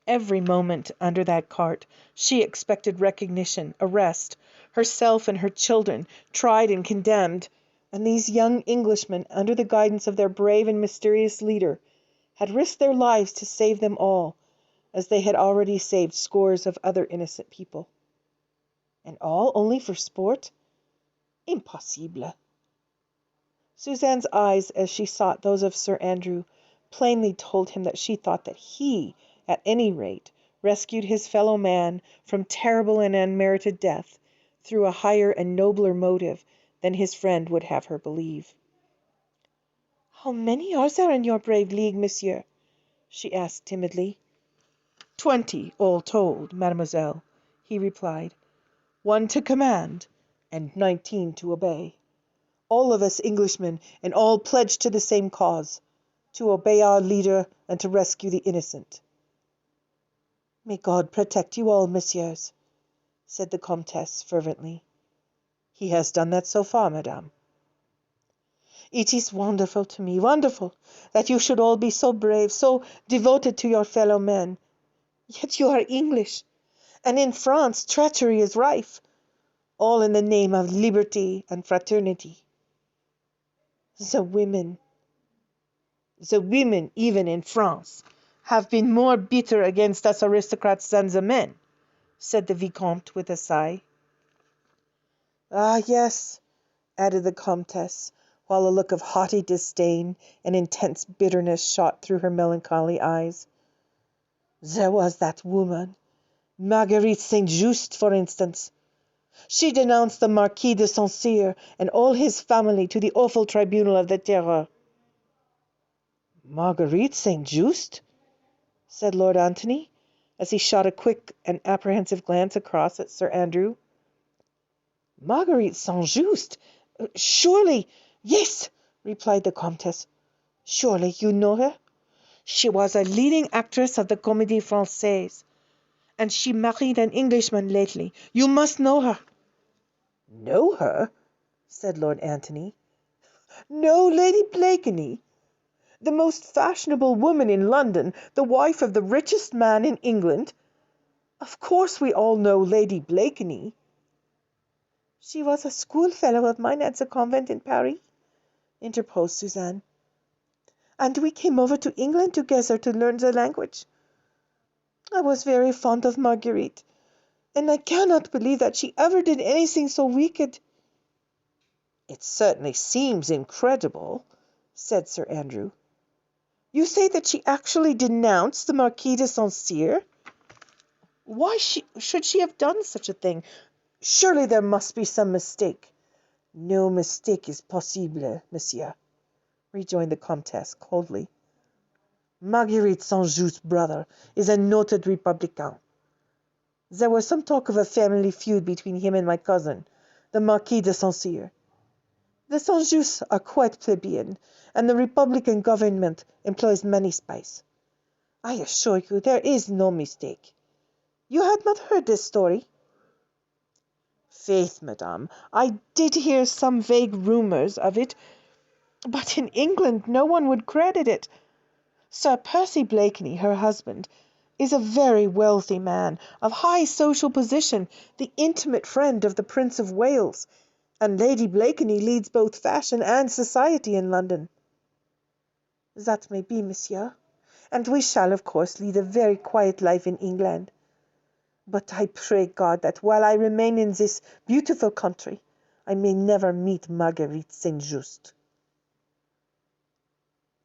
Every moment under that cart she expected recognition, arrest, herself and her children tried and condemned, and these young Englishmen, under the guidance of their brave and mysterious leader, had risked their lives to save them all, as they had already saved scores of other innocent people. And all only for sport? Impossible! Suzanne's eyes, as she sought those of Sir Andrew, plainly told him that she thought that he, at any rate, rescued his fellow man from terrible and unmerited death through a higher and nobler motive than his friend would have her believe. "How many are there in your brave league, monsieur?" she asked timidly. 20, all told, mademoiselle," he replied. 1 to command, and 19 to obey. All of us Englishmen, and all pledged to the same cause, to obey our leader and to rescue the innocent." "May God protect you all, messieurs," said the Comtesse fervently. "He has done that so far, madame." "It is wonderful to me, wonderful, that you should all be so brave, so devoted to your fellow men. Yet you are English, and in France treachery is rife, all in the name of liberty and fraternity. The women, even in France, have been more bitter against us aristocrats than the men," said the Vicomte with a sigh. "Ah, yes," added the Comtesse, while a look of haughty disdain and intense bitterness shot through her melancholy eyes. "There was that woman, Marguerite St. Just, for instance. She denounced the Marquis de St. Cyr and all his family to the awful tribunal of the Terror." "Marguerite St. Just?" said Lord Antony, as he shot a quick and apprehensive glance across at Sir Andrew. "Marguerite St. Just? Surely, yes, replied the Comtesse. Surely you know her? She was a leading actress of the Comédie Française, and she married an Englishman lately. You must know her." "Know her?" said Lord Antony. "Know Lady Blakeney? The most fashionable woman in London, the wife of the richest man in England? Of course we all know Lady Blakeney." "She was a schoolfellow of mine at the convent in Paris," interposed Suzanne, "and we came over to England together to learn the language. I was very fond of Marguerite, and I cannot believe that she ever did anything so wicked." "It certainly seems incredible," said Sir Andrew. "You say that she actually denounced the Marquis de St. Cyr? Why should she have done such a thing? Surely there must be some mistake." "No mistake is possible, monsieur," rejoined the Comtesse coldly. "Marguerite St. Just's brother is a noted Republican. There was some talk of a family feud between him and my cousin, the Marquis de St. Cyr. The St. Justs are quite plebeian, and the Republican government employs many spies. I assure you there is no mistake. You had not heard this story?" "Faith, madame, I did hear some vague rumours of it, but in England no one would credit it. Sir Percy Blakeney, her husband, is a very wealthy man, of high social position, the intimate friend of the Prince of Wales, and Lady Blakeney leads both fashion and society in London." "That may be, monsieur, and we shall, of course, lead a very quiet life in England. But I pray God that while I remain in this beautiful country, I may never meet Marguerite St. Just."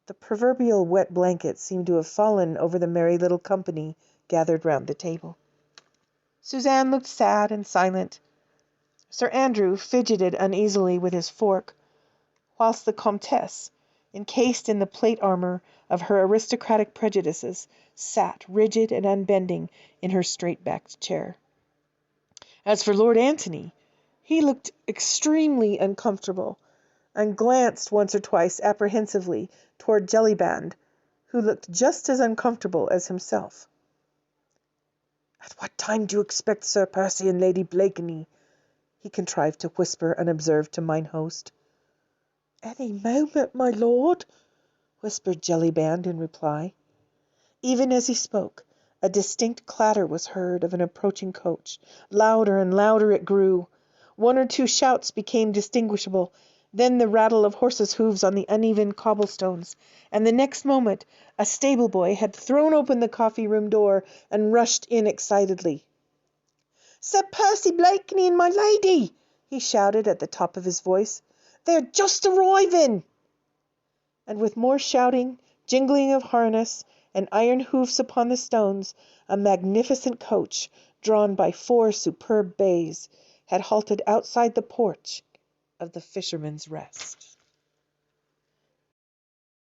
The proverbial wet blanket seemed to have fallen over the merry little company gathered round the table. Suzanne looked sad and silent. Sir Andrew fidgeted uneasily with his fork, whilst the Comtesse, encased in the plate armour of her aristocratic prejudices, sat rigid and unbending in her straight-backed chair. As for Lord Antony, he looked extremely uncomfortable, and glanced once or twice apprehensively toward Jellyband, who looked just as uncomfortable as himself. "At what time do you expect Sir Percy and Lady Blakeney?" he contrived to whisper unobserved to mine host. "Any moment, my lord," whispered Jellyband in reply. Even as he spoke, a distinct clatter was heard of an approaching coach. Louder and louder it grew. One or two shouts became distinguishable, then the rattle of horses' hoofs on the uneven cobblestones, and the next moment a stable-boy had thrown open the coffee-room door and rushed in excitedly. "Sir Percy Blakeney and my lady!" he shouted at the top of his voice. "They're just arriving!" And with more shouting, jingling of harness, and iron hoofs upon the stones, a magnificent coach, drawn by 4 superb bays, had halted outside the porch of the Fisherman's Rest.